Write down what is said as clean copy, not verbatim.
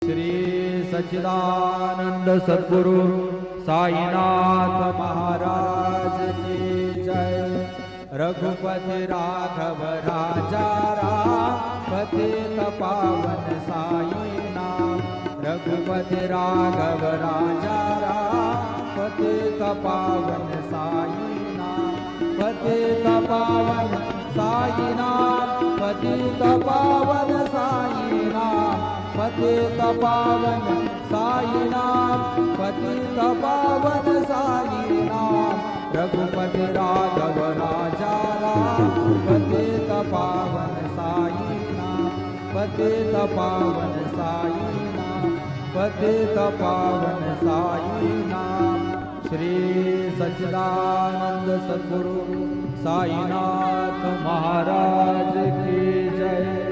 श्री सच्चिदानंद सद्गुरु साईनाथ महाराज की जय। रघुपति राघव राजा राम पतित पावन साईनाथ। रघुपति राघव राजा राम पतित पावन साईनाथ। पतित पावन साईनाथ पतित पावन साईनाथ। पतित पावन साईनाथ पतित पावन साईनाथ। रघुपति राघव राजा राम पतित पावन साईनाथ। पतित पावन साईनाथ पतित पावन साईनाथ। श्री सच्चिदानंद सद्गुरु साईनाथ महाराज की जय।